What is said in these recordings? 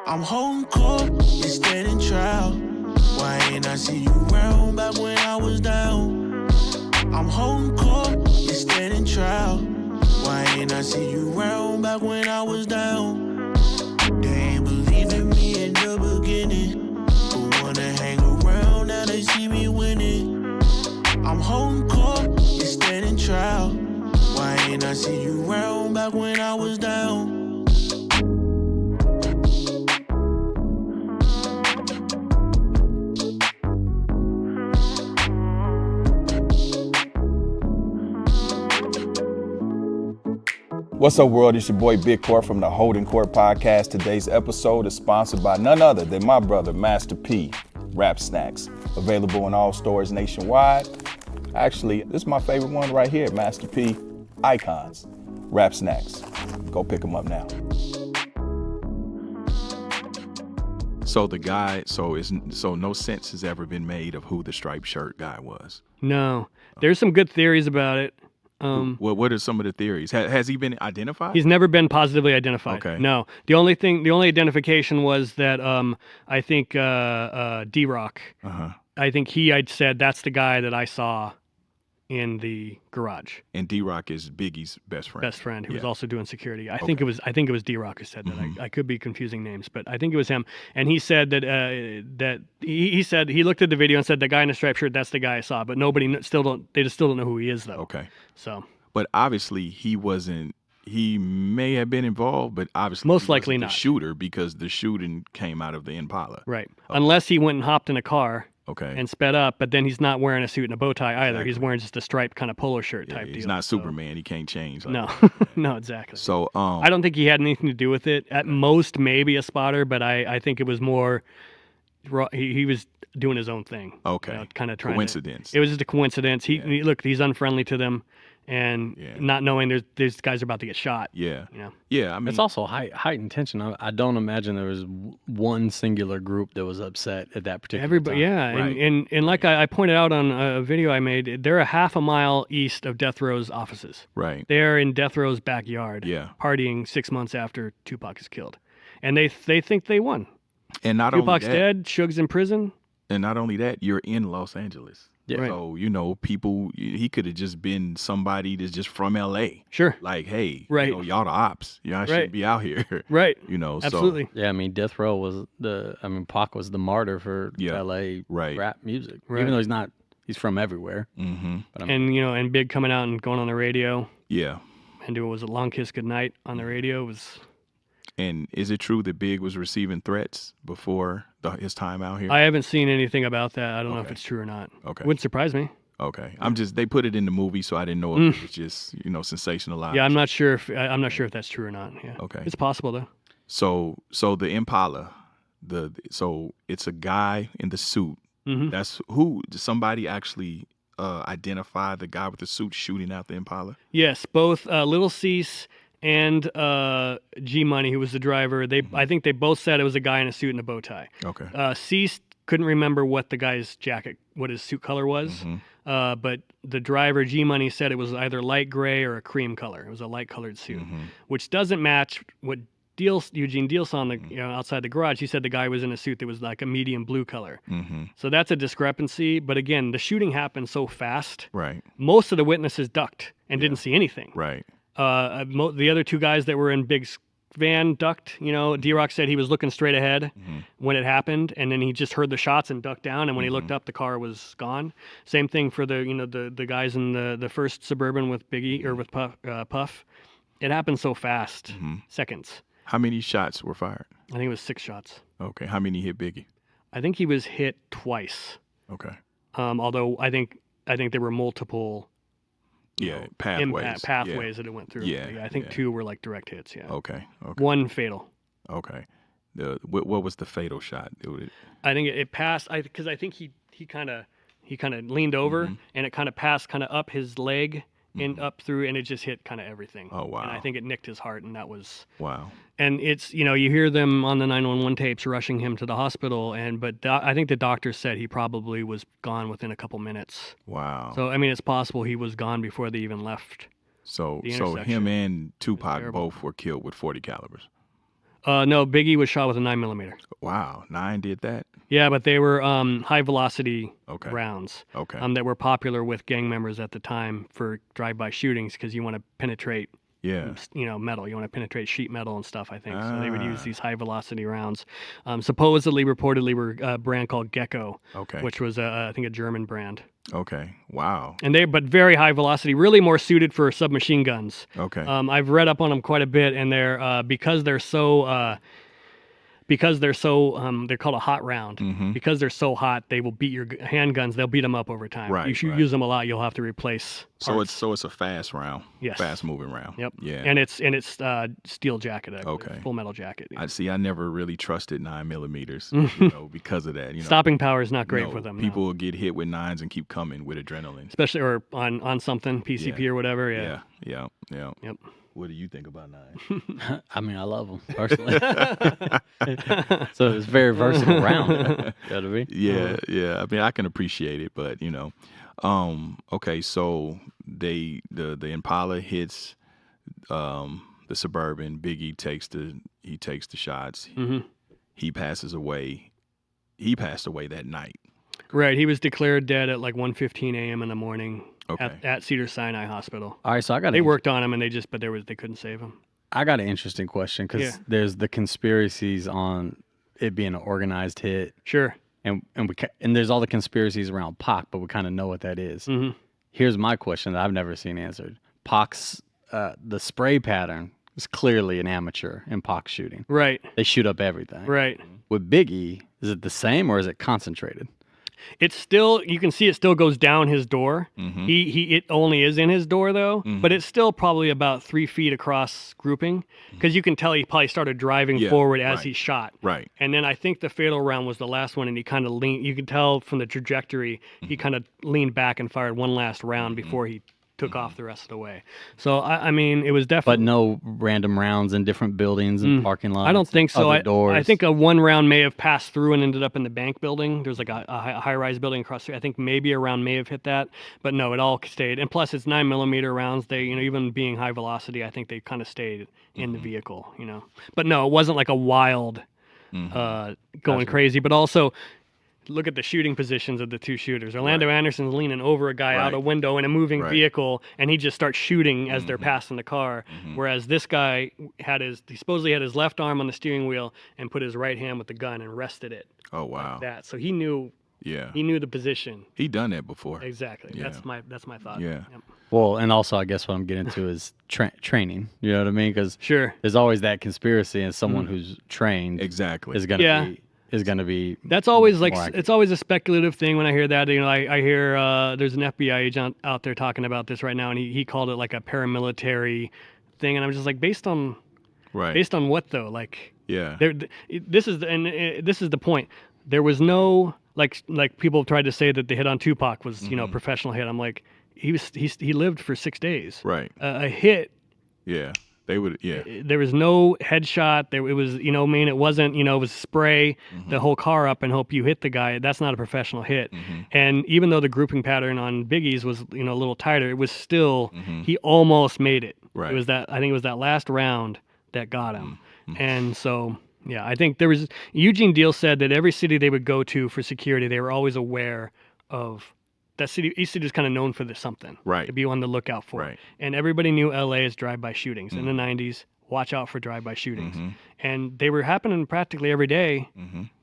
I'm holding court, it's standing trial. Why ain't I see you round back when I was down? I'm holding court, it's standing trial. Why ain't I see you round back when I was down? They ain't believe in me in the beginning, but wanna hang around now they see me winning. I'm holding court, it's standing trial. Why ain't I see you round back when I was down? What's up, world? It's your boy Big Court from the Holdin Court Podcast. Today's episode is sponsored by none other than my brother, Master P, Rap Snacks. Available in all stores nationwide. Actually, this is my favorite one right here, Master P Icons, Rap Snacks. Go pick them up now. So no sense has ever been made of who the striped shirt guy was. No, there's some good theories about it. What are some of the theories? Has he been identified? He's never been positively identified. Okay. No. The only identification was that I think D-Rock. I think he had said that's the guy that I saw in the garage. And D-Rock is Biggie's best friend. Who was also doing security. I think it was D-Rock who said that. I could be confusing names, but I think it was him. And he said that he said he looked at the video and said the guy in the striped shirt, that's the guy I saw. But they still don't know who he is though. Okay. So. But obviously he wasn't. He may have been involved, but obviously most he likely wasn't not the shooter because the shooting came out of the Impala. Right. Okay. Unless he went and hopped in a car. Okay. And sped up, but then he's not wearing a suit and a bow tie either. Exactly. He's wearing just a striped kind of polo shirt type deal. He's not Superman. He can't change. No, no, exactly. So I don't think he had anything to do with it. At most, maybe a spotter, but I think it was more. He was doing his own thing. Okay. Kind of trying. Coincidence. It was just a coincidence. Look, he's unfriendly to them. And not knowing these guys are about to get shot. Yeah. You know? Yeah. I mean, it's also heightened tension. I don't imagine there was one singular group that was upset at that particular time. Yeah. Right. And like I pointed out on a video I made, they're a half a mile east of Death Row's offices. Right. They're in Death Row's backyard. Yeah. Partying 6 months after Tupac is killed. And they think they won. And not Tupac's only that, dead, Suge's in prison. And not only that, you're in Los Angeles. Yeah. So, people, he could have just been somebody that's just from L.A. Sure. Like, hey, right. Y'all the ops. Y'all shouldn't be out here. Right. So. Absolutely. Yeah, I mean, Death Row was Pac was the martyr for L.A. rap music. Right. Even though he's from everywhere. Mm-hmm. But and Big coming out and going on the radio. Yeah. And doing, was it Long Kiss Goodnight on the radio? Was. And is it true that Big was receiving threats before his time out here? I haven't seen anything about that. I don't know if it's true or not. Okay. Wouldn't surprise me. Okay. They put it in the movie, so I didn't know if it was just, sensationalized. Yeah, I'm not sure if that's true or not. Yeah. Okay. It's possible though. So the Impala, so it's a guy in the suit. Mm-hmm. That's who somebody actually identified the guy with the suit shooting out the Impala? Yes, both Little Cease and G Money, who was the driver. I think they both said it was a guy in a suit and a bow tie. Okay. Cease couldn't remember what the guy's jacket, what his suit color was. Mm-hmm. But the driver, G Money, said it was either light gray or a cream color. It was a light colored suit, which doesn't match what Eugene Deal saw outside the garage. He said the guy was in a suit that was like a medium blue color. Mm-hmm. So that's a discrepancy. But again, the shooting happened so fast. Right. Most of the witnesses ducked and didn't see anything. Right. The other two guys that were in Big's van ducked. D-Rock said he was looking straight ahead when it happened, and then he just heard the shots and ducked down. And when he looked up, the car was gone. Same thing for the guys in the first Suburban with Biggie or with Puff. It happened so fast, seconds. How many shots were fired? I think it was 6 shots. Okay. How many hit Biggie? I think he was hit twice. Okay. Although I think there were multiple. Pathways that it went through. Yeah, I think 2 were like direct hits. Yeah. Okay. 1 fatal. Okay. What was the fatal shot? I think it passed. Because I think he kind of leaned over and it kind of passed kind of up his leg and up through, and it just hit kind of everything. Oh wow! And I think it nicked his heart, and that was wow. And it's you hear them on the 911 tapes rushing him to the hospital, but I think the doctor said he probably was gone within a couple minutes. Wow. So I mean, it's possible he was gone before they even left. So him and Tupac both were killed with .40 calibers. No, Biggie was shot with a 9mm. Wow, 9 did that. Yeah, but they were high velocity Okay. rounds. Okay. That were popular with gang members at the time for drive-by shootings because you want to penetrate. Yeah. Metal. You want to penetrate sheet metal and stuff, I think. So they would use these high velocity rounds. Reportedly were a brand called Gecko, Okay. which was, I think, a German brand. Okay. Wow. But very high velocity, really more suited for submachine guns. Okay. I've read up on them quite a bit, and they're because they're so they're called a hot round. Mhm. Because they're so hot, they will beat your handguns. They'll beat them up over time. Right, If you right. use them a lot, you'll have to replace parts. So it's a fast round. Yes. Fast moving round. Yep. Yeah. And it's steel jacket. Okay. Full metal jacket. I never really trusted 9mm, because of that. Stopping power is not great no, for them. People will get hit with 9s and keep coming with adrenaline. Especially or on something PCP or whatever. Yeah. Yeah. Yep. What do you think about 9? I mean, I love them personally. So it's very versatile round. You know what I mean? Yeah. I mean, I can appreciate it, but okay. So the Impala hits the Suburban. Biggie takes the shots. Mm-hmm. He passes away. He passed away that night. Right. He was declared dead at like 1:15 a.m. in the morning. Okay. At Cedars-Sinai Hospital. All right, so They worked on him, and they couldn't save him. I got an interesting question because there's the conspiracies on it being an organized hit, Sure. and there's all the conspiracies around Pac, but we kind of know what that is. Mm-hmm. Here's my question that I've never seen answered. Pac's the spray pattern is clearly an amateur in Pac shooting. Right. They shoot up everything. Right. With Biggie, is it the same or is it concentrated? It's still, you can see it still goes down his door. Mm-hmm. It only is in his door though, but it's still probably about 3 feet across grouping because you can tell he probably started driving forward as he shot. Right. And then I think the fatal round was the last one, and he kind of leaned. You can tell from the trajectory he kind of leaned back and fired one last round before he took off the rest of the way. So I mean, it was definitely. But no random rounds in different buildings and parking lots. I don't think so. Doors. I think one round may have passed through and ended up in the bank building. There's like a high-rise building across the street. I think maybe a round may have hit that, but no, it all stayed. And plus, it's 9mm rounds. They, even being high velocity, I think they kind of stayed in the vehicle. But no, it wasn't like a wild, going crazy. But also, look at the shooting positions of the two shooters. Orlando Anderson's leaning over a guy out a window in a moving vehicle, and he just starts shooting as they're passing the car. Whereas this guy he supposedly had his left arm on the steering wheel and put his right hand with the gun and rested it. Oh wow. Like that. So he knew. Yeah. He knew the position. He done that before. Exactly. Yeah. That's my thought. Yeah. Yep. Well, and also I guess what I'm getting to is training. You know what I mean? Because Sure. there's always that conspiracy, and someone who's trained Exactly. is gonna be. That's always like more accurate. it's always a speculative thing when I hear that. I hear there's an FBI agent out there talking about this right now, and he called it like a paramilitary thing, and I'm just like, based on what though? Like, Yeah. this is the point. There was no like people tried to say that the hit on Tupac was a professional hit. I'm like, he lived for 6 days. Right. A hit. Yeah. They would. Yeah. There was no headshot. It was, it wasn't, it was spray the whole car up and hope you hit the guy. That's not a professional hit. And even though the grouping pattern on Biggie's was, a little tighter, it was still, he almost made it. Right. It was I think it was that last round that got him. And so, yeah, I think Eugene Deal said that every city they would go to for security, they were always aware of that city. Each city is kind of known for something, Right. to be on the lookout for. Right. And everybody knew LA is drive-by shootings in the 90s. Watch out for drive-by shootings, and they were happening practically every day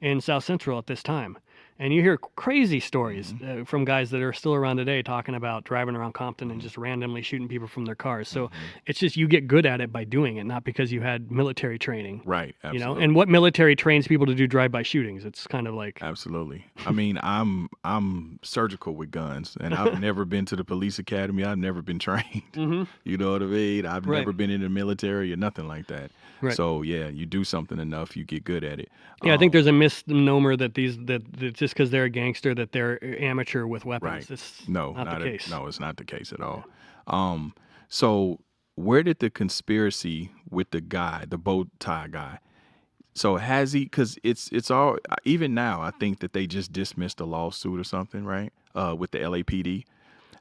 in South Central at this time. And you hear crazy stories from guys that are still around today talking about driving around Compton and just randomly shooting people from their cars. So it's just you get good at it by doing it, not because you had military training. Right. Absolutely. And what military trains people to do drive-by shootings? It's kind of like Absolutely. I mean, I'm surgical with guns, and I've never been to the police academy. I've never been trained. You know what I mean? I've Right. never been in the military or nothing like that. Right. So yeah, you do something enough, you get good at it. Yeah, I think there's a misnomer that that just because they're a gangster that they're amateur with weapons. Right. It's No, not the case. No, it's not the case at all. So where did the conspiracy with the guy, the bow tie guy? So has he? Because it's all, even now, I think that they just dismissed a lawsuit or something, right? With the LAPD.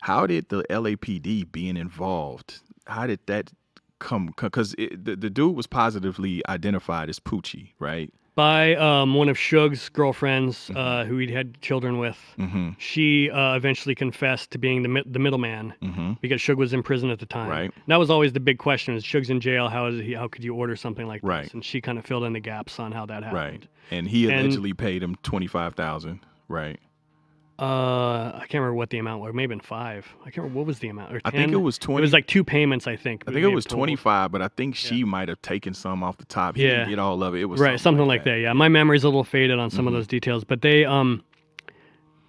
How did the LAPD being involved? How did that come? Because the dude was positively identified as Poochie, right? By one of Suge's girlfriends, who he'd had children with. She eventually confessed to being the middleman because Suge was in prison at the time. Right. And that was always the big question: is Suge's in jail? How could you order something like Right. this? And she kind of filled in the gaps on how that happened. Right. And he allegedly paid him $25,000. Right. I can't remember what the amount was. It may have been 5. I can't remember what was the amount. Or 10? I think it was 20. It was like 2 payments, I think. I think it was 25, but I think she might have taken some off the top. He didn't get all of it. It was right, something like that. Yeah, my memory's a little faded on some of those details, but they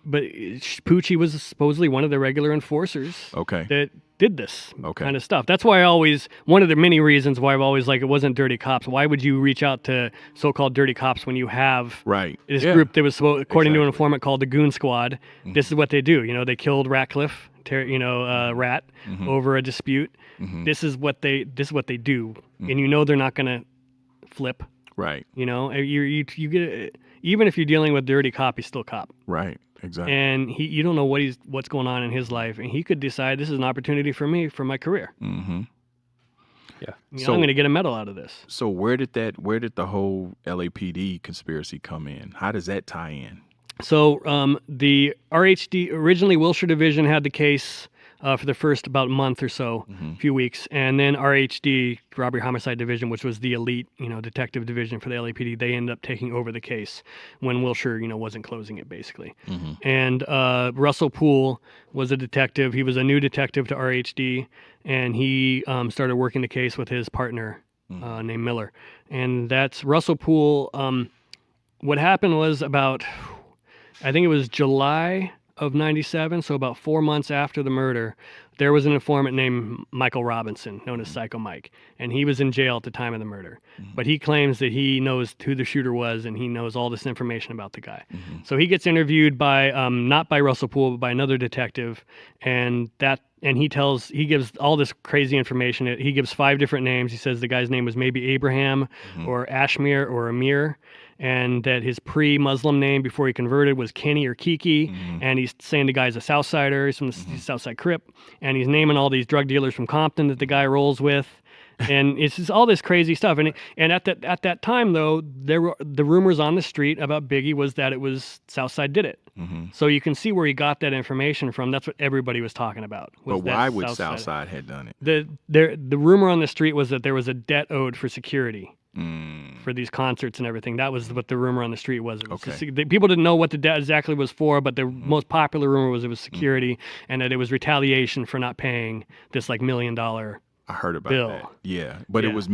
but Poochie was supposedly one of the regular enforcers. Okay. That did this kind of stuff. That's why one of the many reasons why I've always it wasn't dirty cops. Why would you reach out to so-called dirty cops when you have this group that was supposed, according to an informant, called the Goon Squad? This is what they do. They killed Ratcliffe, Rat, over a dispute. This is what they do, and they're not going to flip. Right. You get even if you're dealing with dirty cop, he's still cop. Right. Exactly. And you don't know what's going on in his life, and he could decide this is an opportunity for me for my career. Mm-hmm. Yeah. So I'm going to get a medal out of this. So where did the whole LAPD conspiracy come in? How does that tie in? So the RHD, originally Wilshire Division had the case for the first about month or so, a few weeks, and then RHD, Robbery Homicide Division, which was the elite, detective division for the LAPD, they ended up taking over the case when Wilshire, wasn't closing it, basically. And Russell Poole was a detective. He was a new detective to RHD, and he started working the case with his partner named Miller. And that's Russell Poole. What happened was I think it was July of 97, so about 4 months after the murder, there was an informant named Michael Robinson, known as Psycho Mike, and he was in jail at the time of the murder. But he claims that he knows who the shooter was, and he knows all this information about the guy. So he gets interviewed by, not by Russell Poole, but by another detective, and he gives all this crazy information. He gives 5 different names. He says the guy's name was maybe Abraham or Ashmir or Amir, and that his pre-Muslim name before he converted was Kenny or Kiki, and he's saying the guy's a Southsider, he's from the Southside Crip, and he's naming all these drug dealers from Compton that the guy rolls with, and it's just all this crazy stuff. And at that time, though, the rumors on the street about Biggie was that it was Southside did it. So you can see where he got that information from. That's what everybody was talking about. But why would Southside had done it? The rumor on the street was that there was a debt owed for security. For these concerts and everything. That was what the rumor on the street was. People didn't know what the debt exactly was for, but the most popular rumor was it was security and that it was retaliation for not paying this $1 million I heard about bill. that. Yeah, but it was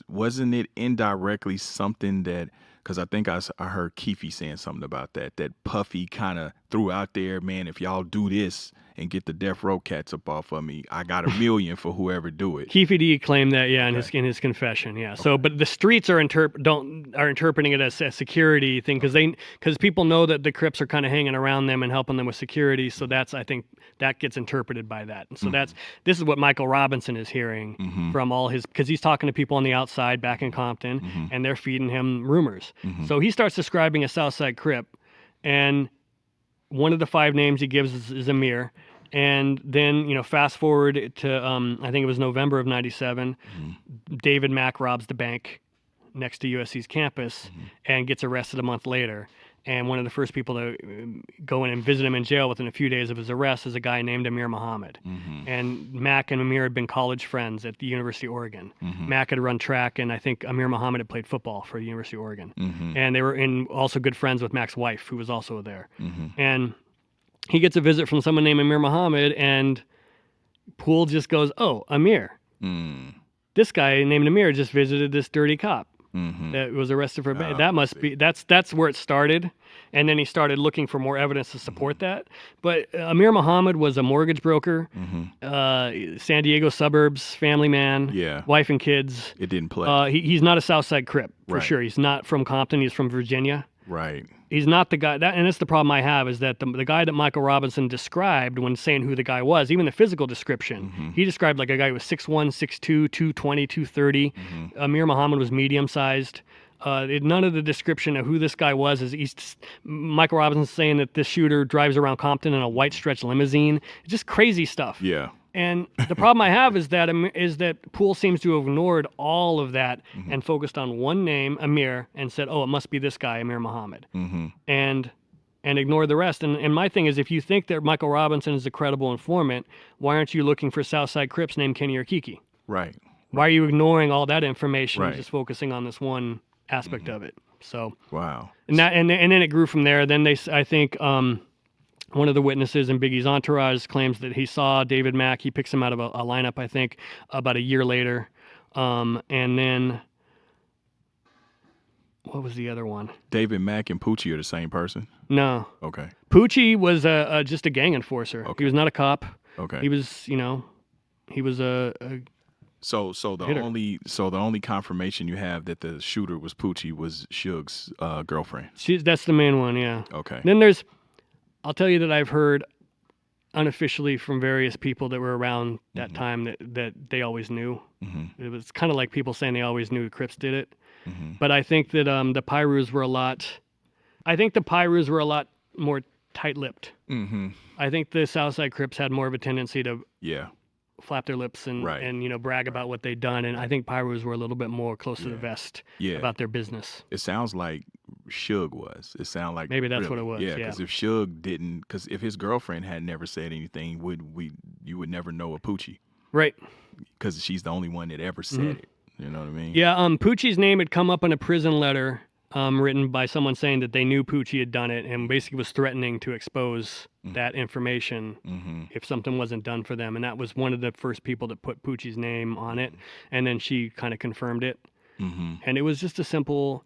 wasn't it indirectly something that, because I think I heard Keefe saying something about that Puffy kind of threw out there, man, if y'all do this and get the death row cats up off of me, I got $1 million for whoever do it. Keefe D claimed that, in his confession, yeah. Okay. So, but the streets are interpreting it as a security thing because people know that the Crips are kind of hanging around them and helping them with security. So I think that gets interpreted by that. And so this is what Michael Robinson is hearing from all because he's talking to people on the outside back in Compton, and they're feeding him rumors. So he starts describing a Southside Crip, and one of the 5 names he gives is Amir. And then, fast forward to, I think it was November of 97, David Mack robs the bank next to USC's campus and gets arrested a month later. And one of the first people to go in and visit him in jail within a few days of his arrest is a guy named Amir Muhammad. And Mack and Amir had been college friends at the University of Oregon. Mack had run track, and I think Amir Muhammad had played football for the University of Oregon. And they were also good friends with Mack's wife, who was also there. And he gets a visit from someone named Amir Muhammad, and Poole just goes, "Oh, Amir. This guy named Amir just visited this dirty cop that was arrested for that must be that's where it started." And then he started looking for more evidence to support that. But Amir Muhammad was a mortgage broker, San Diego suburbs, family man, wife and kids. It didn't play. He's not a Southside Crip, for sure. He's not from Compton. He's from Virginia. Right. He's not the guy, and that's the problem I have, is that the guy that Michael Robinson described when saying who the guy was, even the physical description, he described like a guy who was 6'1", 6'2", 220, 230. Amir Muhammad was medium-sized. None of the description of who this guy was is Michael Robinson's saying that this shooter drives around Compton in a white stretch limousine. Just crazy stuff. Yeah. And the problem I have is that Poole seems to have ignored all of that and focused on one name, Amir, and said, "Oh, it must be this guy, Amir Muhammad," and ignored the rest. And my thing is, if you think that Michael Robinson is a credible informant, why aren't you looking for Southside Crips named Kenny or Kiki? Right. Why are you ignoring all that information and Right. just focusing on this one aspect of it? So, Wow. and then it grew from there. Then I think. One of the witnesses in Biggie's entourage claims that he saw David Mack. He picks him out of a lineup, I think, about a year later. And then, what was the other one? David Mack and Poochie are the same person? No. Okay. Poochie was just a gang enforcer. Okay. He was not a cop. Okay. He was, he was a So the hitter. only confirmation you have that the shooter was Poochie was Suge's girlfriend. that's the main one, yeah. Okay. Then I'll tell you that I've heard unofficially from various people that were around that time that they always knew. It was kind of like people saying they always knew the Crips did it. But I think that the Pyrus were a lot more tight-lipped. I think the Southside Crips had more of a tendency to Yeah. flap their lips and Right. brag about what they'd done, and I think Pyrus were a little bit more close to the vest Yeah. about their business. It sounds like Suge was. It sounded like Maybe that's really, what it was, Yeah, yeah. because if Suge didn't, because if his girlfriend had never said anything, you would never know a Poochie, Right. because she's the only one that ever said it. You know what I mean? Yeah. Poochie's name had come up in a prison letter written by someone saying that they knew Poochie had done it and basically was threatening to expose that information if something wasn't done for them. And that was one of the first people that put Poochie's name on it. And then she kind of confirmed it. And it was just a simple.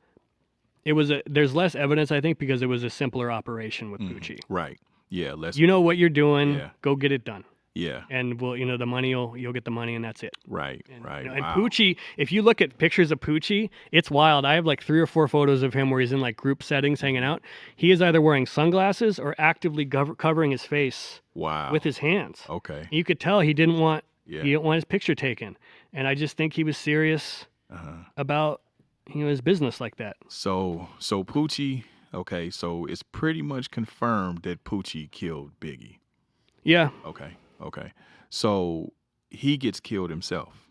There's less evidence, I think, because it was a simpler operation with Poochie. Right. Yeah. Let's. You know what you're doing. Yeah. Go get it done. Yeah. And the money you'll get the money, and that's it. Right. Right. And Wow. Poochie, if you look at pictures of Poochie, it's wild. I have like 3 or 4 photos of him where he's in like group settings hanging out. He is either wearing sunglasses or actively covering his face Wow. with his hands. Okay. You could tell he didn't want Yeah. his picture taken. And I just think he was serious about his business like that. So Poochie. Okay. So it's pretty much confirmed that Poochie killed Biggie. Yeah. Okay. So he gets killed himself.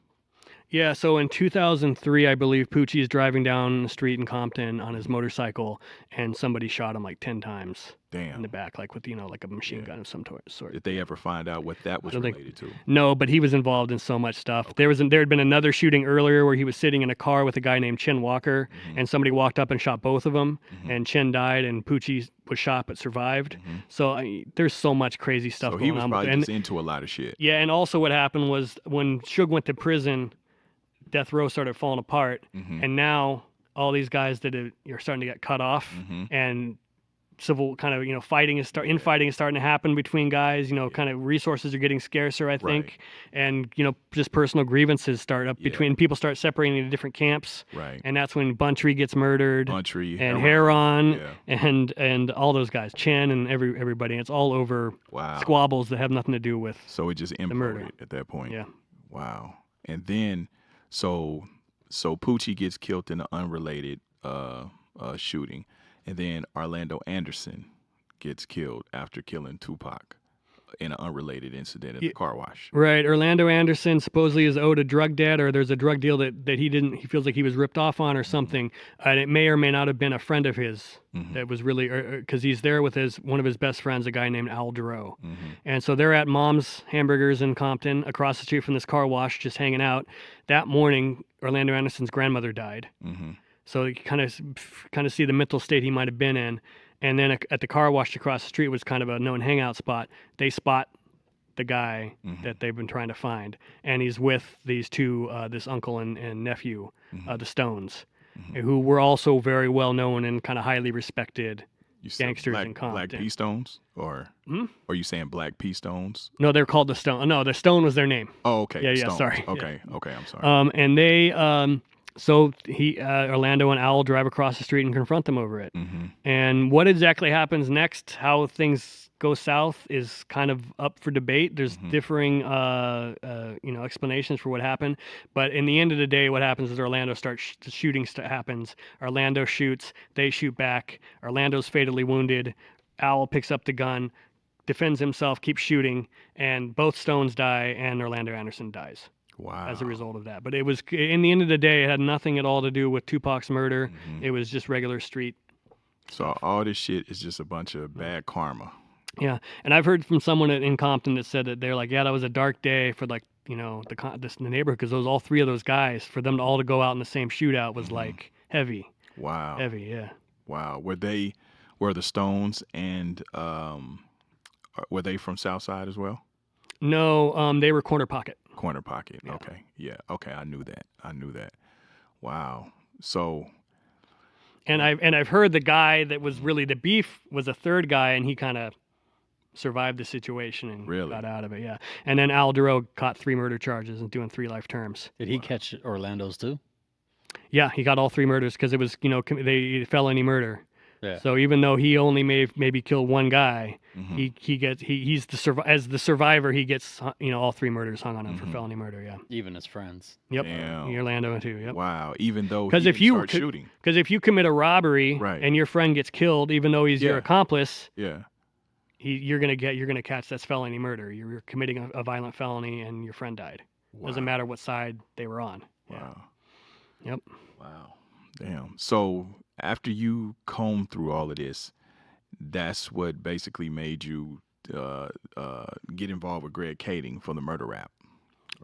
Yeah, so in 2003, I believe Poochie is driving down the street in Compton on his motorcycle, and somebody shot him like 10 times in Damn. the back, like with like a machine gun of some sort. Did they ever find out what that was don't think- related to? No, but he was involved in so much stuff. There had been another shooting earlier where he was sitting in a car with a guy named Chin Walker, and somebody walked up and shot both of them, and Chin died, and Poochie was shot but survived. So there's so much crazy stuff So going he was on. probably just into a lot of shit. Yeah, and also what happened was when Suge went to prison, Death Row started falling apart, and now all these guys that are starting to get cut off, and civil kind of fighting is infighting is starting to happen between guys. Kind of resources are getting scarcer, I think, and just personal grievances start up between people. Start separating into different camps, Right. and that's when Buntry gets murdered, Buntry, and Heron. Heron, and all those guys, Chen and everybody. And it's all over Wow. squabbles that have nothing to do with. So it just murder. imploded at that point. Yeah. Wow. And then so Poochie gets killed in an unrelated shooting, and then Orlando Anderson gets killed after killing Tupac in an unrelated incident at the car wash. Right. Orlando Anderson supposedly is owed a drug debt, or there's a drug deal that he feels like he was ripped off on or something. And it may or may not have been a friend of his that was really, because he's there with one of his best friends, a guy named Al Duro. And so they're at Mom's Hamburgers in Compton, across the street from this car wash, just hanging out. That morning, Orlando Anderson's grandmother died. So you kind of see the mental state he might have been in. And then at the car wash across the street was kind of a known hangout spot. They spot the guy that they've been trying to find, and he's with these two, this uncle and nephew, the Stones, who were also very well known and kind of highly respected You said gangsters in Compton. Black P Stones, or are you saying Black P Stones? No, they're called the Stone. No, the Stone was their name. Oh, okay. Yeah, Stones. sorry. Okay, I'm sorry. And they, so Orlando and Owl drive across the street and confront them over it. And what exactly happens next, how things go south, is kind of up for debate. There's differing, explanations for what happened. But in the end of the day, what happens is Orlando starts the shooting happens. Orlando shoots, they shoot back. Orlando's fatally wounded. Owl picks up the gun. defends himself, keeps shooting, and both Stones die, and Orlando Anderson dies Wow. as a result of that. But it was, in the end of the day, it had nothing at all to do with Tupac's murder. It was just regular street. So all this shit is just a bunch of bad karma. Yeah, and I've heard from someone in Compton that said that they're like, yeah, that was a dark day for like, you know, the neighborhood, because all three of those guys, for them to all to go out in the same shootout was like heavy. Wow. Heavy, yeah. Wow. Were the Stones and were they from Southside as well? No, they were Corner Pocket. Corner Pocket. Yeah. Okay. Yeah. Okay. I knew that. Wow. So. And I've heard the guy that was really the beef was a third guy, and he kind of survived the situation and Really? got out of it. Yeah. And then Al Duro caught 3 murder charges and doing 3 life terms. Did he catch Orlando's too? Yeah, he got all 3 murders because it was, you know, they felony murder. Yeah. So even though he only maybe killed one guy, he's as the survivor, he gets, you know, all 3 murders hung on him for felony murder. Yeah. Even his friends. Yep. Damn. Orlando too. Yep. Wow. Even though Because he if didn't you start shooting. Because if you commit a robbery Right. and your friend gets killed, even though he's your Yeah. accomplice, Yeah. you're gonna catch that's felony murder. You're committing a violent felony, and your friend died. Wow. Doesn't matter what side they were on. Yeah. Wow. Yep. Wow. Damn. So after you combed through all of this, that's what basically made you get involved with Greg Kading for the murder rap.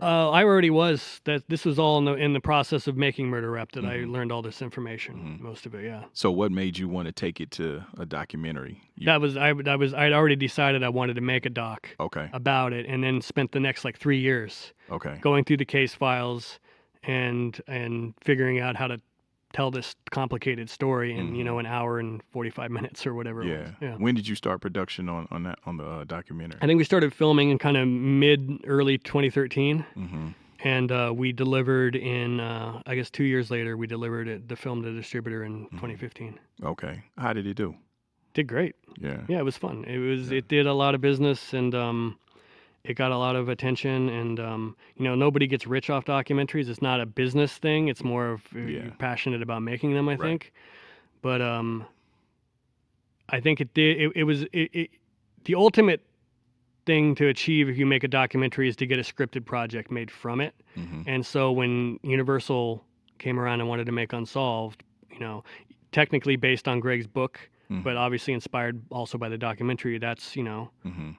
I already was. This was all in the process of making Murder Rap that I learned all this information. Most of it, yeah. So what made you want to take it to a documentary? I'd already decided I wanted to make a doc Okay. about it, and then spent the next like 3 years Okay. going through the case files and figuring out how to tell this complicated story in you know an hour and 45 minutes or whatever. Yeah. It was. Yeah. When did you start production on the documentary? I think we started filming in kind of early 2013. Mm-hmm. And we delivered in, I guess 2 years later, we delivered the film to the distributor in 2015. Okay. How did it do? Did great. Yeah. Yeah, it was fun. It did a lot of business, and it got a lot of attention. And you know, nobody gets rich off documentaries. It's not a business thing. It's more of you're passionate about making them, I think. But I think it did. It was the ultimate thing to achieve if you make a documentary is to get a scripted project made from it. And so when Universal came around and wanted to make Unsolved, you know, technically based on Greg's book, but obviously inspired also by the documentary, that's, you know,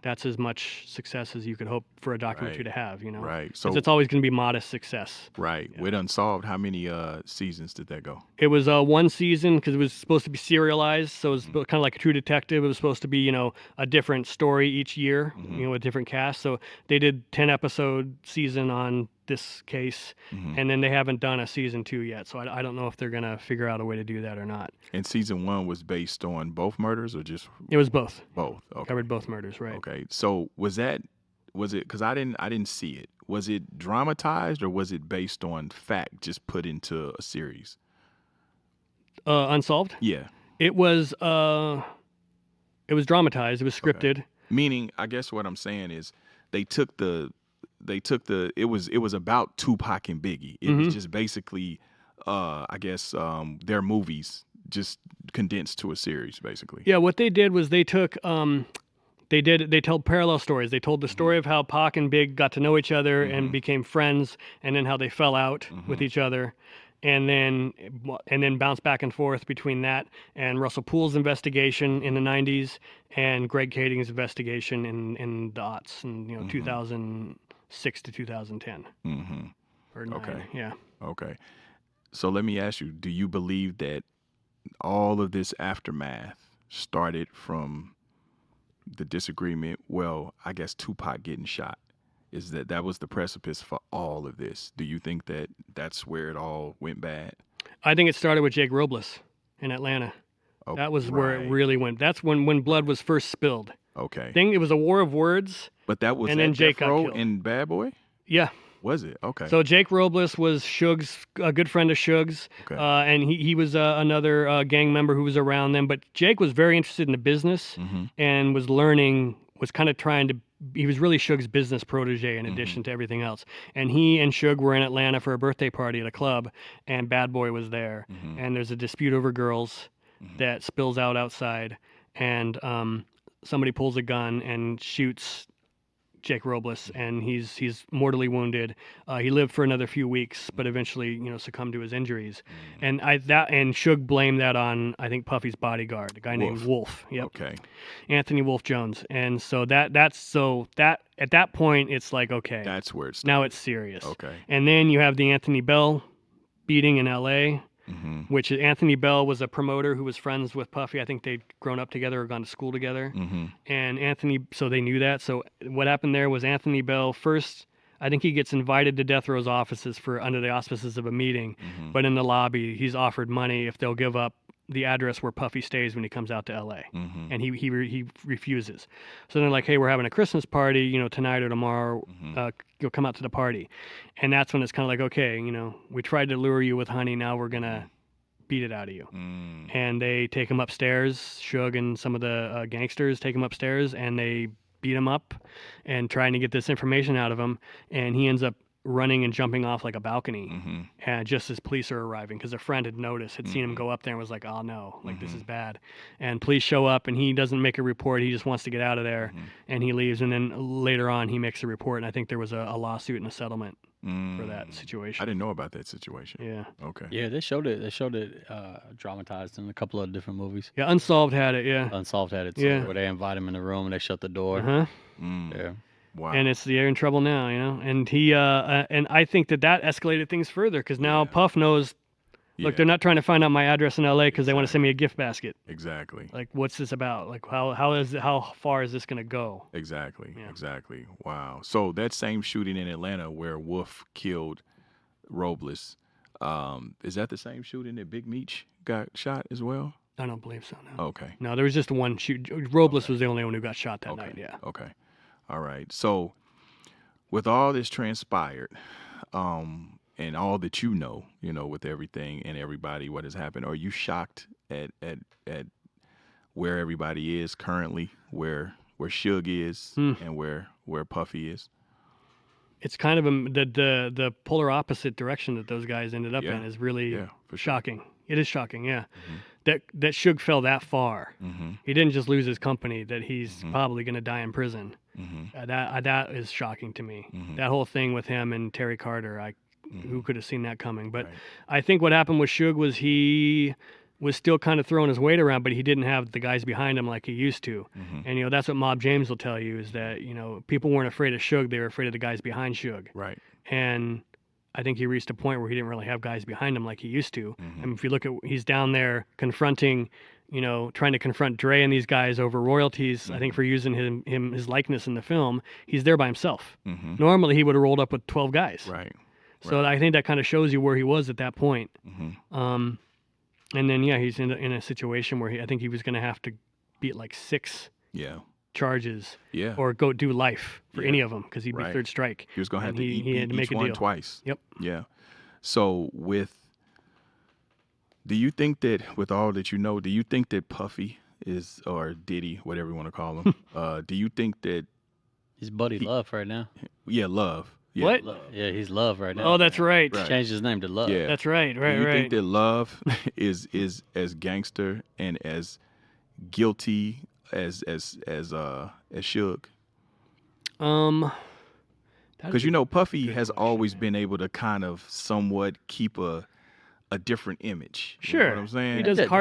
that's as much success as you could hope for a documentary to have, you know. Right. So So it's always going to be modest success. right. With Unsolved, how many seasons did that go? It was 1 season because it was supposed to be serialized, so it was kind of like a True Detective. It was supposed to be, you know, a different story each year, you know, a different cast. So they did 10-episode season on this case, and then they haven't done a season 2 yet. So I don't know if they're gonna figure out a way to do that or not. And season 1 was based on both murders or just It was both. both? Okay. Covered both murders, right? Okay. So was it? Because I didn't see it. Was it dramatized or was it based on fact, just put into a series? Unsolved. Yeah. It was dramatized. It was scripted. Meaning, I guess what I'm saying is they took the it was about Tupac and Biggie. It was just basically I guess their movies just condensed to a series basically. Yeah, what they did was they took they told parallel stories. They told the story of how Pac and Big got to know each other and became friends, and then how they fell out with each other. And then bounced back and forth between that and Russell Poole's investigation in the 90s and Greg Kading's investigation in the aughts, and you know 2006 to 2010 or 9. Okay. Yeah. Okay. So let me ask you, do you believe that all of this aftermath started from the disagreement? Well, I guess Tupac getting shot. Is that was the precipice for all of this? Do you think that that's where it all went bad? I think it started with Jake Robles in Atlanta. Oh, That was where it right. really went. That's when blood was first spilled. Okay. It was a war of words. But that was and then at Jake Death got Row killed. and Bad Boy? Yeah. Was it? Okay. So Jake Robles was a good friend of Suge's, Okay. and he was another gang member who was around them. But Jake was very interested in the business and was kind of trying to. He was really Suge's business protege in addition to everything else. And he and Suge were in Atlanta for a birthday party at a club, and Bad Boy was there. And there's a dispute over girls that spills out outside, and somebody pulls a gun and shoots Jake Robles, and he's mortally wounded. He lived for another few weeks, but eventually, succumbed to his injuries. And Suge blamed that on, I think, Puffy's bodyguard, a guy named Wolf. Yep. Okay. Anthony Wolf Jones. And so that at that point, it's like, okay, That's where it's now it's serious. Okay. And then you have the Anthony Bell beating in L.A., which Anthony Bell was a promoter who was friends with Puffy. I think they'd grown up together or gone to school together. And so they knew that. So what happened there was Anthony Bell first, I think he gets invited to Death Row's offices under the auspices of a meeting. But in the lobby, he's offered money if they'll give up the address where Puffy stays when he comes out to L.A. And he refuses. So they're like, hey, we're having a Christmas party, tonight or tomorrow. You'll come out to the party. And that's when it's kind of like, okay, we tried to lure you with honey. Now we're going to beat it out of you. And they take him upstairs. Suge and some of the gangsters take him upstairs, and they beat him up and trying to get this information out of him. And he ends up running and jumping off like a balcony just as police are arriving, because a friend had seen him go up there and was like, oh no, like this is bad. And police show up, and he doesn't make a report. He just wants to get out of there, and he leaves. And then later on he makes a report, and I think there was a lawsuit and a settlement for that situation. I didn't know about that situation. Yeah. Okay. Yeah, they showed it dramatized in a couple of different movies. Yeah, Unsolved had it. Yeah. Unsolved had it too, Yeah. where they invite him in the room and they shut the door. Yeah. Wow. And they're in trouble now, And he and I think that escalated things further, because now Puff knows. Look, they're not trying to find out my address in L.A. because they want to send me a gift basket. Exactly. Like, what's this about? Like, how far is this going to go? Exactly. Yeah. Exactly. Wow. So that same shooting in Atlanta where Wolf killed Robles, is that the same shooting that Big Meech got shot as well? I don't believe so. No. Okay. No, there was just one shoot. Robles was the only one who got shot that night. Yeah. Okay. All right. So with all this transpired, and all that with everything and everybody, what has happened, are you shocked at where everybody is currently, where Suge is and where Puffy is? It's kind of the polar opposite direction that those guys ended up in is really shocking. Sure. It is shocking, yeah. That Suge fell that far. He didn't just lose his company, that he's probably going to die in prison. That is shocking to me. That whole thing with him and Terry Carter, who could have seen that coming? But I think what happened with Suge was he was still kind of throwing his weight around, but he didn't have the guys behind him like he used to. And, that's what Mob James will tell you, is that, people weren't afraid of Suge, they were afraid of the guys behind Suge. Right. And I think he reached a point where he didn't really have guys behind him like he used to. I mean, if you look at, he's down there confronting, trying to confront Dre and these guys over royalties, I think for using his likeness in the film, he's there by himself. Normally he would have rolled up with 12 guys. Right. So I think that kind of shows you where he was at that point. And then, he's in a situation where I think he was going to have to beat like 6 charges or go do life for any of them, because he'd be third strike. He was going to have to he had to make each a one deal twice. Yep. Yeah. So do you think that with all that do you think that Puffy is, or Diddy, whatever you want to call him, do you think that he's Buddy Love right now? Yeah, Love. Yeah. What? Love. Yeah, he's Love right now. Oh, that's right. Changed his name to Love. Yeah. That's right. Do you think that Love is as gangster and as guilty as Suge? Because Puffy has always been able to kind of somewhat keep a different image. Sure. You know what I'm saying?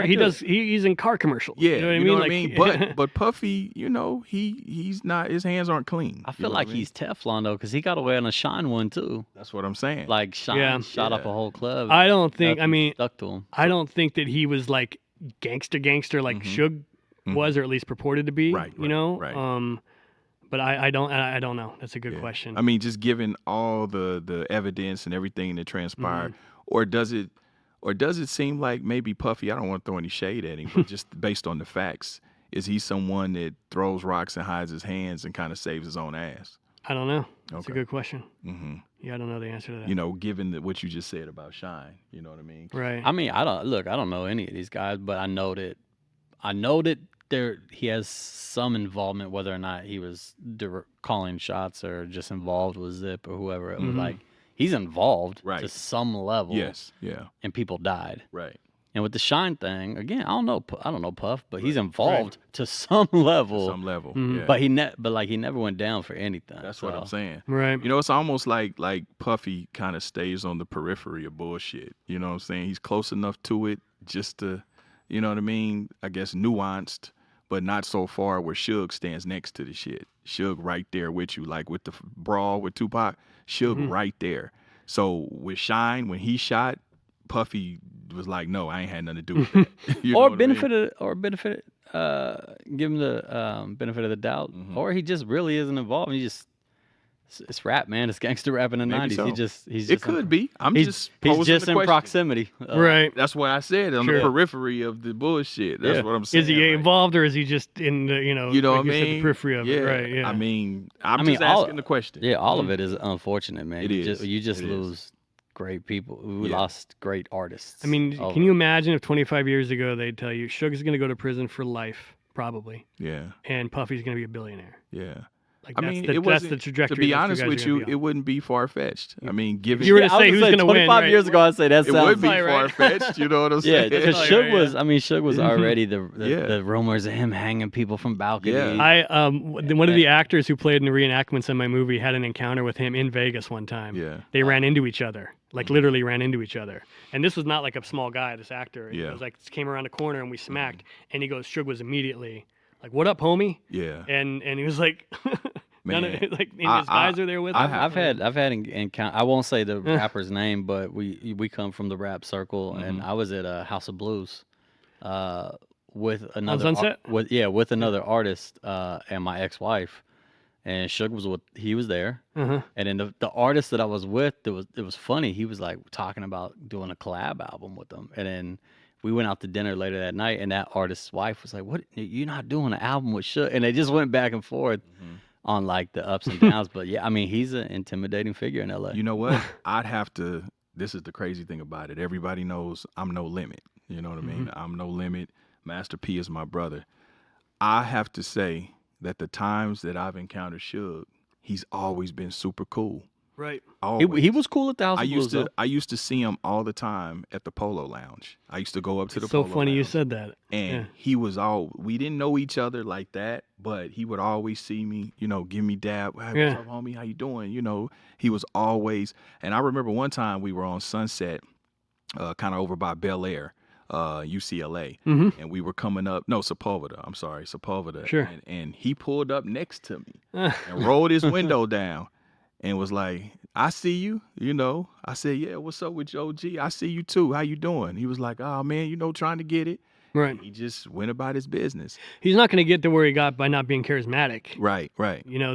He does he's in car commercials. Yeah, you know what I mean? But Puffy, he's not, his hands aren't clean. I feel like he's Teflon though, because he got away on a Shine one too. That's what I'm saying. Like Shine shot up a whole club. I don't think. Stuck to him. I don't think that he was like gangster like Suge was, or at least purported to be. Right. Right. But I don't know. That's a good question. I mean, just given all the evidence and everything that transpired, or does it seem like maybe Puffy, I don't want to throw any shade at him, but just based on the facts, is he someone that throws rocks and hides his hands and kind of saves his own ass? I don't know. That's a good question. Yeah, I don't know the answer to that. Given what you just said about Shine, you know what I mean? Right. I mean, I don't know any of these guys, but I know that he has some involvement, whether or not he was calling shots or just involved with Zip or whoever. It was like, he's involved to some level. Yes, yeah. And people died. Right. And with the Shine thing, again, I don't know Puff, but he's involved to some level. Some level, Mm-hmm. yeah. But he never went down for anything. That's what I'm saying. Right. You know, it's almost like Puffy kind of stays on the periphery of bullshit. You know what I'm saying? He's close enough to it just to, you know what I mean? I guess nuanced, but not so far where Suge stands next to the shit. Suge right there with you, like with the brawl with Tupac. Suge right there. So with Shine, when he shot, Puffy was like, "No, I ain't had nothing to do with that." You know or what I mean? give him the benefit of the doubt, or he just really isn't involved. It's rap, man. It's gangster rap in the Maybe 90s. so. He's It could be. He's posing just the in question. proximity. Right. That's why I said on the periphery of the bullshit. That's what I'm saying. Is he like, involved or is he just in the, You know like what I you said, mean? the periphery of it? Right. Yeah. I mean, I'm just asking the question. Yeah, all of it is unfortunate, man. It is. You just It is. lose great people. We Yeah. lost great artists. I mean, over can you it. imagine if 25 years ago they'd tell you Suge's going to go to prison for life, probably, Yeah. and Puffy's going to be a billionaire? Yeah. Like I that's mean, the, it that's wasn't, the trajectory. to be those two honest guys with are gonna you, be it on. wouldn't be far-fetched. I mean, given You were to I was say who's gonna going to win. 25 right? years ago, I'd say that it sounds would be probably right. far-fetched, you know what I'm Yeah, saying? because That's Suge probably right, was. I mean, Suge was already the Yeah. rumors of him hanging people from balconies. Yeah. One of the actors who played in the reenactments in my movie had an encounter with him in Vegas one time. Yeah. They ran into each other, like literally ran into each other. And this was not like a small guy, this actor. It Yeah. was like came around a corner and we smacked. And he goes, Suge was immediately like, "What up, homie?" Yeah. And he was like, none of, Man, like and his guys are there with him. I've had encounter. I won't say the rapper's name, but we come from the rap circle, and I was at a House of Blues, with another Sunset? with another artist, and my ex-wife, and Suge was there, and then the artist that I was with, it was funny. He was like talking about doing a collab album with them, and then we went out to dinner later that night, and that artist's wife was like, "What? You're not doing an album with Suge?" And they just went back and forth on like the ups and downs. But yeah, I mean, he's an intimidating figure in LA. You know what? I'd have to. This is the crazy thing about it. Everybody knows I'm no limit. You know what I mean? I'm no limit. Master P is my brother. I have to say that the times that I've encountered Suge, he's always been super cool. Right. Always. He was cool at the House of Blues. I used to see him all the time at the Polo Lounge. I used to go up to the So Polo funny you Lounge, said that. and he was we didn't know each other like that, but he would always see me, give me dab. Hey, what's up, homie? How you doing? He was always, and I remember one time we were on Sunset, kind of over by Bel Air, UCLA, and we were coming up, Sepulveda. I'm sorry, Sepulveda. Sure. And he pulled up next to me and rolled his window down and was like, "I see you, I said, "Yeah, what's up with you, OG? I see you too. How you doing?" He was like, "Oh man, trying to get it." Right. He just went about his business. He's not going to get to where he got by not being charismatic. Right.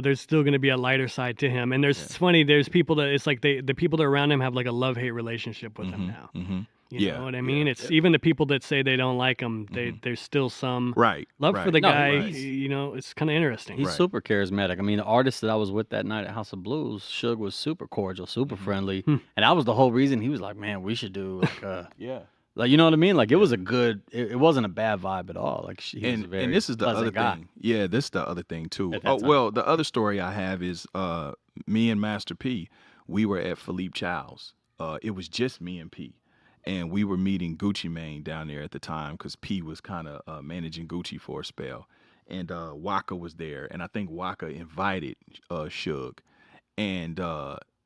There's still going to be a lighter side to him. And it's funny, there's people that it's like the people that are around him have like a love-hate relationship with him now. You know what I mean? It's even the people that say they don't like him, there's still some love for the guy. It's kind of interesting. He's super charismatic. I mean, the artist that I was with that night at House of Blues, Suge, was super cordial, super friendly. And that was the whole reason he was like, "Man, we should do like a..." Like, you know what I mean? Like, it was it wasn't a bad vibe at all. Like, he was a very and this is the other guy. thing. Yeah, this is the other thing too. At that time. Well, the other story I have is me and Master P, we were at Philippe Chow's. It was just me and P. And we were meeting Gucci Mane down there at the time because P was kind of managing Gucci for a spell. And Waka was there. And I think Waka invited Suge. And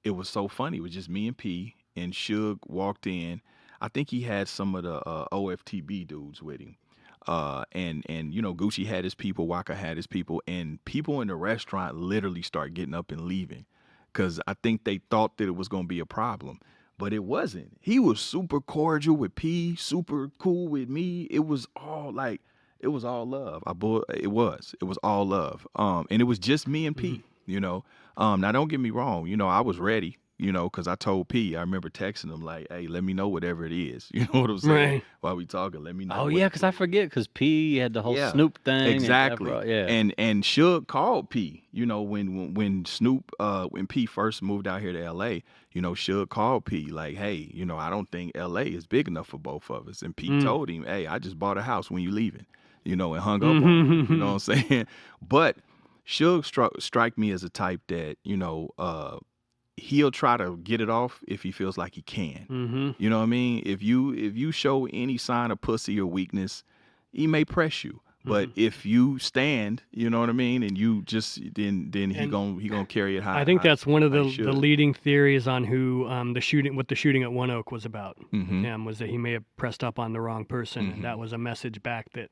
it was so funny. It was just me and P. And Suge walked in. I think he had some of the OFTB dudes with him. And Gucci had his people, Waka had his people, and people in the restaurant literally start getting up and leaving because I think they thought that it was going to be a problem, but it wasn't. He was super cordial with P, super cool with me. It was all love. It was all love. And it was just me and P, Now don't get me wrong. I was ready. Because I told P, I remember texting him like, "Hey, let me know whatever it is." You know what I'm saying? Right. While we talking, let me know. Oh, yeah, because I forget, because P had the whole Snoop thing. Exactly. And And Suge called P, when Snoop, when P first moved out here to LA, Suge called P like, "Hey, I don't think LA is big enough for both of us." And P told him, "Hey, I just bought a house when you leaving," and hung up on him. You know what I'm saying? But Suge strike me as a type that, he'll try to get it off if he feels like he can. Mm-hmm. You know what I mean? If you show any sign of pussy or weakness, he may press you. But if you stand, you know what I mean, and you just then he gonna carry it high. I think that's one of the should. leading theories on who what the shooting at One Oak was about. Mhm. Him was that he may have pressed up on the wrong person, Mhm. and that was a message back that.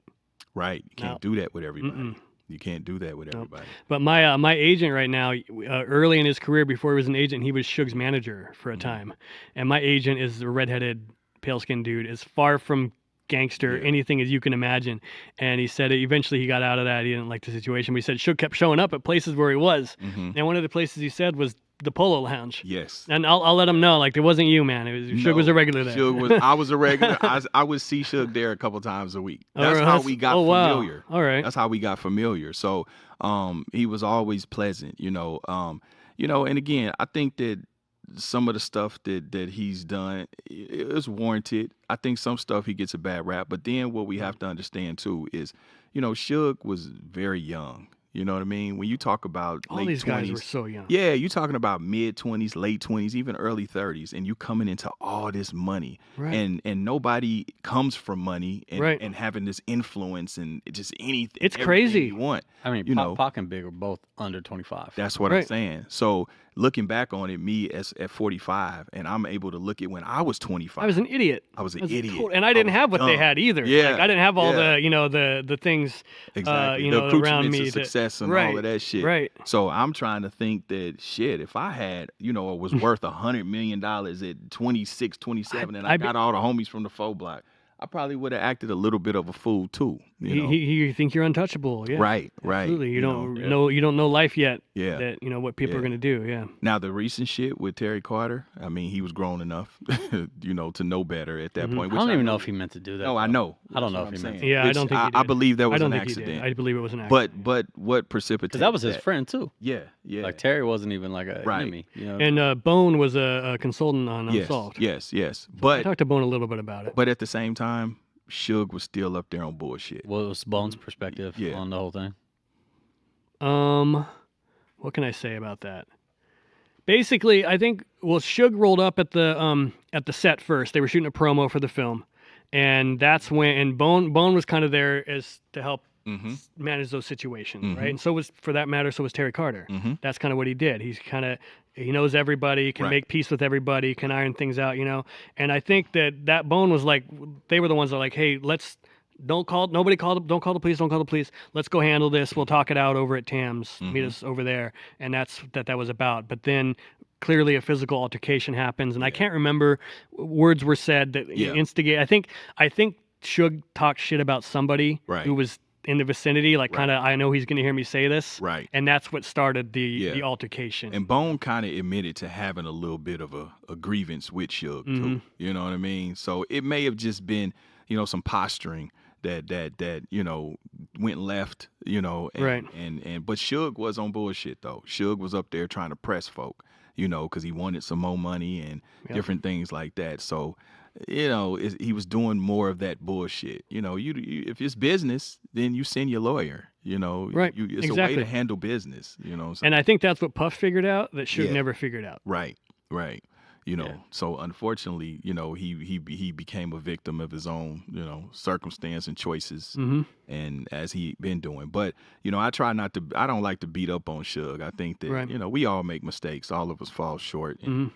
Right, you can't do that with everybody. Mm-mm. You can't do that with everybody. But my agent right now, early in his career, before he was an agent, he was Suge's manager for a time, and my agent is a redheaded, pale-skinned dude, as far from gangster anything as you can imagine. And he said eventually he got out of that. He didn't like the situation, but he said Suge kept showing up at places where he was, and one of the places he said was the Polo Lounge. Yes. And I'll let him know, like, it wasn't you, man. Suge was a regular there. I was a regular. I would see Suge there a couple times a week. That's Oh, how we got familiar. Wow. All right. That's how we got familiar. So he was always pleasant, you know. And again, I think that some of the stuff that he's done is warranted. I think some stuff he gets a bad rap. But then what we have to understand too is, Suge was very young. You know what I mean? When you talk about All late these 20s, guys were so young. yeah, you're talking about mid-20s, late 20s, even early 30s, and you coming into all this money. Right. And nobody comes from money and, Right. and having this influence and just anything. It's everything crazy. you want. I mean, Pac and Big are both under 25. That's what I'm Right. saying. So looking back on it, me at 45, and I'm able to look at when I was 25. I was an idiot. I was an idiot. And I didn't was have what they dumb. had either. Yeah. Like, I didn't have all yeah. the things, Exactly. the the around accoutrements me. of success and right. all of that shit. Right. So I'm trying to think that shit, if I had, was worth $100 million at 26, 27, and I got all the homies from the 4 block, I probably would have acted a little bit of a fool too. You think you're untouchable. Yeah. Right. Absolutely. You don't know. you don't know life yet. Yeah. That what people are gonna do. Yeah. Now the recent shit with Terry Carter, I mean, he was grown enough, to know better at that point. I don't even know if he meant to do that. No, I know. I don't know That's if he what meant I'm to. saying. Yeah, I don't think he did. I believe that was I don't an think accident. he did. I believe it was an accident. But what precipitated Because that was his friend too. Yeah. Like Terry wasn't even like an Right. enemy. And Bone was a consultant on Unsolved. Yes. I But talked to Bone a little bit about it. But at the same time, Suge was still up there on bullshit. What was Bone's perspective on the whole thing? What can I say about that? Basically, I think Suge rolled up at the set first. They were shooting a promo for the film, and that's when Bone was kind of there as to help manage those situations, right? And so was Terry Carter. That's kind of what he did. He knows everybody, can make peace with everybody, can iron things out, And I think that Bone was like, they were the ones that were like, hey, don't call the police. Let's go handle this. We'll talk it out over at Tam's. Meet us over there. And that's that was about. But then clearly a physical altercation happens, and I can't remember words were said that instigate. I think Suge talked shit about somebody who was in the vicinity, like kind of, I know he's going to hear me say this. Right. And that's what started the altercation. And Bone kind of admitted to having a little bit of a grievance with Suge, too. You know what I mean? So it may have just been, some posturing that went left, right. But Suge was on bullshit, though. Suge was up there trying to press folk, because he wanted some more money and different things like that. So, he was doing more of that bullshit. If it's business, then you send your lawyer. Right. It's exactly. a way to handle business. And I think that's what Puff figured out that Suge never figured out. Right. So unfortunately, he became a victim of his own, circumstance and choices, and as he been doing. But I don't like to beat up on Suge. I think that we all make mistakes. All of us fall short, and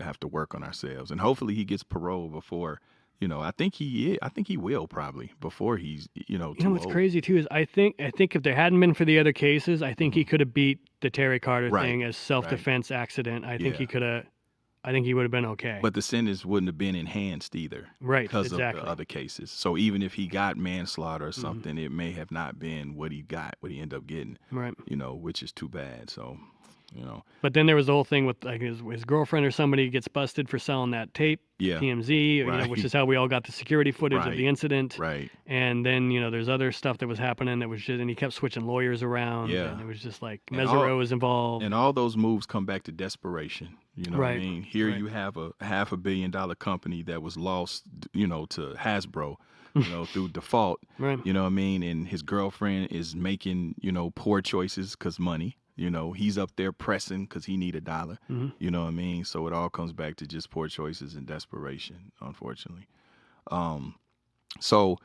have to work on ourselves. And hopefully he gets parole before. I think he will probably before he's what's crazy too is I think if there hadn't been for the other cases, I think he could have beat the Terry Carter thing as self-defense accident. I think he could have. I think he would have been okay. But the sentence wouldn't have been enhanced either. Right, because exactly. of the other cases. So even if he got manslaughter or something, it may have not been what he ended up getting. Right. Which is too bad. So, But then there was the whole thing with like his girlfriend or somebody gets busted for selling that tape. Yeah. TMZ, which is how we all got the security footage of the incident. Right. And then, there's other stuff that was happening that was just, and he kept switching lawyers around. Yeah. And it was just like, Mesereau was involved. And all those moves come back to desperation. You know what I mean? Here you have a $500 million company that was lost, to Hasbro, through default. Right. You know what I mean? And his girlfriend is making, poor choices because money. You know, he's up there pressing because he need $1. You know what I mean? So it all comes back to just poor choices and desperation, unfortunately. So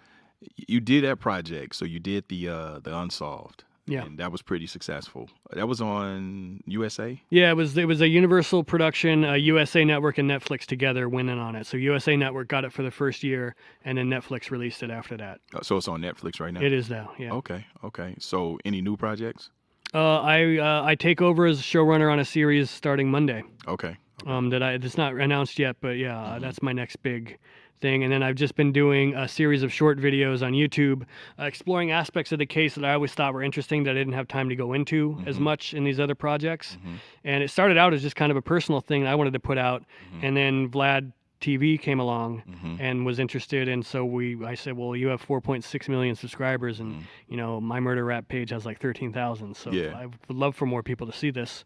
you did that project. So you did the Unsolved. Yeah. And that was pretty successful. That was on USA? Yeah, it was a Universal production. USA Network and Netflix together went in on it. So USA Network got it for the first year, and then Netflix released it after that. So it's on Netflix right now? It is now, yeah. Okay. So any new projects? I take over as showrunner on a series starting Monday. Okay. It's not announced yet, but yeah, that's my next big thing. And then I've just been doing a series of short videos on YouTube, exploring aspects of the case that I always thought were interesting that I didn't have time to go into as much in these other projects. And it started out as just kind of a personal thing I wanted to put out, and then Vlad TV came along and was interested, and so I said, well, you have 4.6 million subscribers, and you know, my murder rap page has like 13,000, so I would love for more people to see this.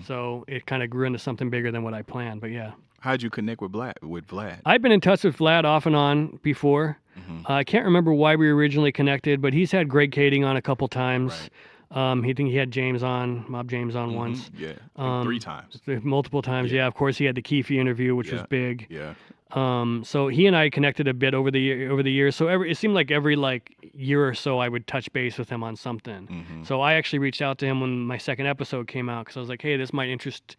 So it kind of grew into something bigger than what I planned. But yeah. How'd you connect with Vlad? I've been in touch with Vlad off and on before. I can't remember why we originally connected, but he's had Greg Kading on a couple times. He had Mob James on once. Yeah, like 3 times. Multiple times, yeah. Of course, he had the Keefe interview, which was big. Yeah. So he and I connected a bit over the years. So it seemed like every year or so I would touch base with him on something. So I actually reached out to him when my second episode came out because I was like, hey, this might interest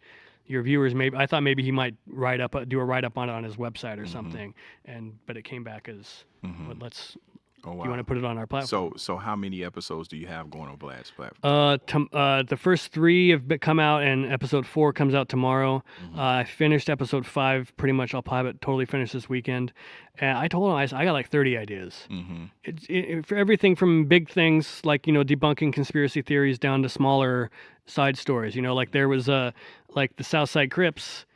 your viewers. Maybe I thought maybe he might do a write up on it on his website or something. But it came back as let's. Oh, wow. You want to put it on our platform? So how many episodes do you have going on Vlad's platform? The first 3 have come out, and episode 4 comes out tomorrow. I finished episode 5 pretty much. I'll probably totally finish this weekend. And I told him I got like 30 ideas. For everything from big things like debunking conspiracy theories down to smaller side stories. Like there was like the Southside Crips.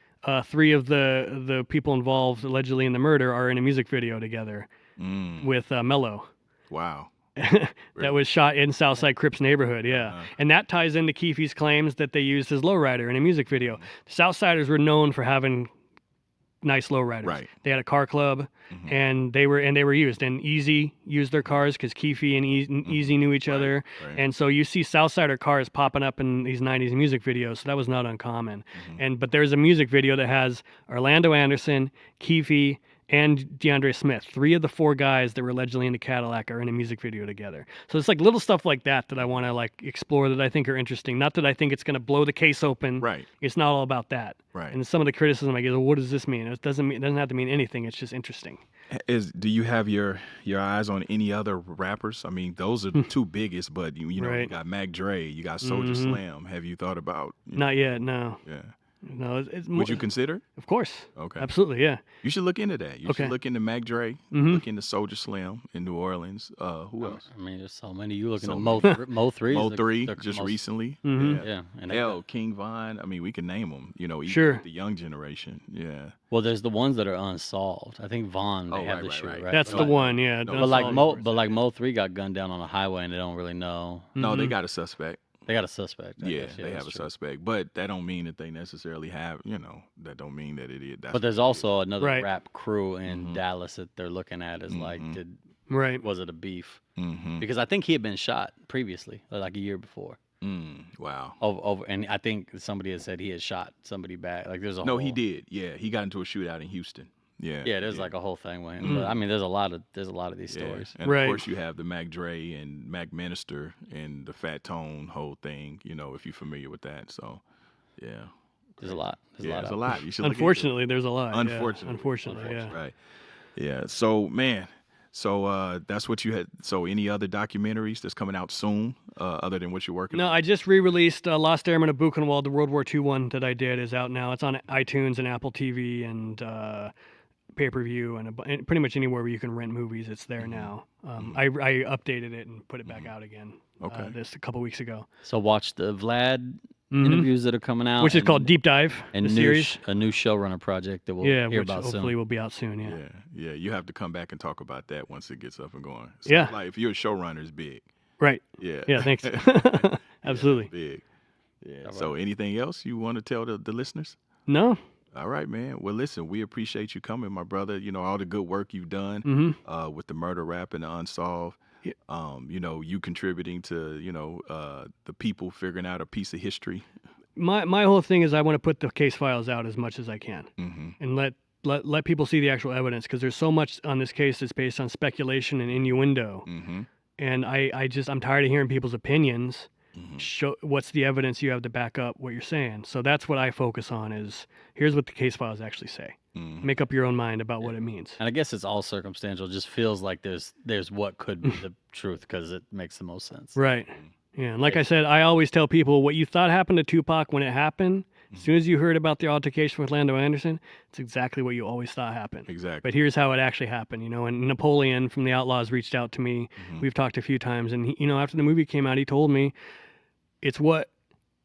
3 of the people involved allegedly in the murder are in a music video together. With Mello. Wow. That was shot in Southside Crips neighborhood, yeah. And that ties into Keefe's claims that they used his lowrider in a music video. The Southsiders were known for having nice lowriders. Right. They had a car club, and they were used. And Easy used their cars because Keefe and Easy knew each other. Right. And so you see Southsider cars popping up in these 90s music videos, so that was not uncommon. But there's a music video that has Orlando Anderson, Keefe, and DeAndre Smith. 3 of the 4 guys that were allegedly in the Cadillac are in a music video together. So it's like little stuff like that I want to explore that I think are interesting. Not that I think it's going to blow the case open. Right. It's not all about that. Right. And some of the criticism I get, well, what does this mean? It doesn't have to mean anything. It's just interesting. Do you have your eyes on any other rappers? I mean, those are the 2 biggest, but you Right. You got Mac Dre, you got Soulja Slim. Have you thought about? Not yet, no. Yeah. No, it's more, Would you consider? Of course. Okay. Absolutely, yeah. You should look into that. You should look into Mac Dre. Look into Soulja Slim in New Orleans. Who else? I mean, there's so many. You looking So at many. Mo 3. Mo 3 just recently. Yeah. And Hell, King Von. I mean, we can name them. Even Sure. the young generation. Yeah. well, there's the ones that are unsolved. I think Vaughn, they have this shit, right? That's the one, yeah. No, But like Mo 3 got gunned down on a highway and they don't really know. No, they got a suspect. They got a suspect. I Yeah, guess. they have a that's true. suspect, but that don't mean that they necessarily have. That don't mean that it is. That's But there's what it also another Right. rap crew in Dallas that they're looking at as Right. was it a beef? is. Because I think he had been shot previously, like a year before. Wow. Over, and I think somebody had said he had shot somebody back. Like there's a No, whole, he did. Yeah, he got into a shootout in Houston. Yeah. Yeah, there's like a whole thing with him. But I mean, there's a lot of these Yeah. stories. And Right. of course, you have the Mac Dre and Mac Minister and the Fat Tone whole thing. If you're familiar with that. So, yeah. There's a lot. There's a lot. You should. Look into it. Unfortunately, there's a lot. Unfortunately. Yeah. Right. Yeah. So, man. So that's what you had. So any other documentaries that's coming out soon, other than what you're working on? No, I just re-released Lost Airman of Buchenwald, the World War II one that I did is out now. It's on iTunes and Apple TV and pay-per-view and pretty much anywhere where you can rent movies. It's there now. I updated it and put it back out again. Okay. This a couple weeks ago. So watch the Vlad interviews that are coming out, Which is called Deep Dive, and the new series. a new showrunner project that we'll Yeah, hear which about hopefully soon. will be out soon. Yeah. Yeah. You have to come back and talk about that once it gets up and going. So, Yeah. Like if you're a showrunner, it's big. Right. Yeah. Yeah. Thanks. Absolutely. Big. Yeah. So anything else you want to tell the listeners? No. All right, man. Well, listen, we appreciate you coming, my brother. All the good work you've done with the murder rap and the Unsolved. You know, you contributing to, you know, the people figuring out a piece of history. My whole thing is I want to put the case files out as much as I can, Mm-hmm. and let people see the actual evidence, because there's so much on this case that's based on speculation and innuendo. Mm-hmm. And I'm tired of hearing people's opinions. Mm-hmm. Show what's the evidence you have to back up what you're saying. So that's what I focus on, is here's what the case files actually say. Mm-hmm. Make up your own mind about what it means. And I guess it's all circumstantial. It just feels like there's what could be the truth, because it makes the most sense. Right. Yeah. And like I said, I always tell people what you thought happened to Tupac when it happened. As soon as you heard about the altercation with Lando Anderson, it's exactly what you always thought happened. Exactly. But here's how it actually happened, you know. And Napoleon from the Outlaws reached out to me. We've talked a few times, and he, you know, after the movie came out, he told me it's what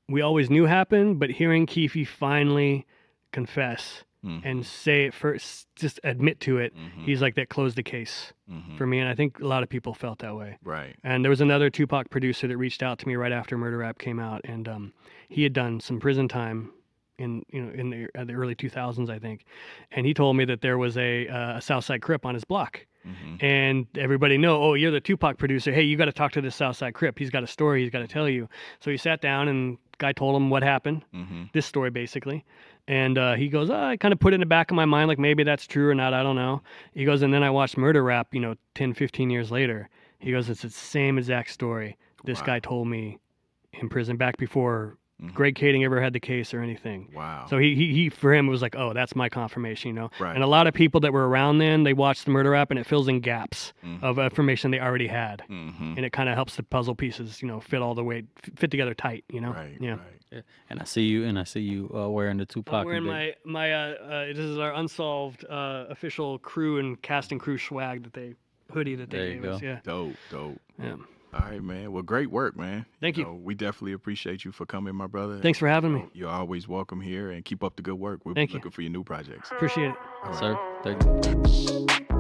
we always knew happened, but hearing Keefe finally confess and say it first, just admit to it, he's like, that closed the case for me. And I think a lot of people felt that way. Right. And there was another Tupac producer that reached out to me right after Murder Rap came out, and he had done some prison time in the early 2000s, I think. And he told me that there was a Southside Crip on his block. And everybody know, oh, you're the Tupac producer. Hey, you got to talk to this Southside Crip. He's got a story he's got to tell you. So he sat down, and guy told him what happened, this story basically. And he goes, I kind of put it in the back of my mind, like maybe that's true or not, I don't know. He goes, and then I watched Murder Rap, 10, 15 years later. He goes, it's the same exact story this guy told me in prison back before Greg Kading ever had the case or anything. Wow. So he for him, it was like, oh, that's my confirmation, Right. And a lot of people that were around then, they watched the Murder Rap, and it fills in gaps of information they already had. And it kind of helps the puzzle pieces, fit together tight, Right. Yeah. Right. Yeah. And I see you wearing the Tupac. I'm wearing my this is our unsolved official crew and cast and crew swag hoodie that they There you gave go. us. Yeah. Dope. Yeah. All right, man. Well, great work, man. Thank you. know, we definitely appreciate you for coming, my brother. Thanks for having me. You're always welcome here, and keep up the good work. We're Thank you. looking for your new projects. Appreciate it. Sir, thank you.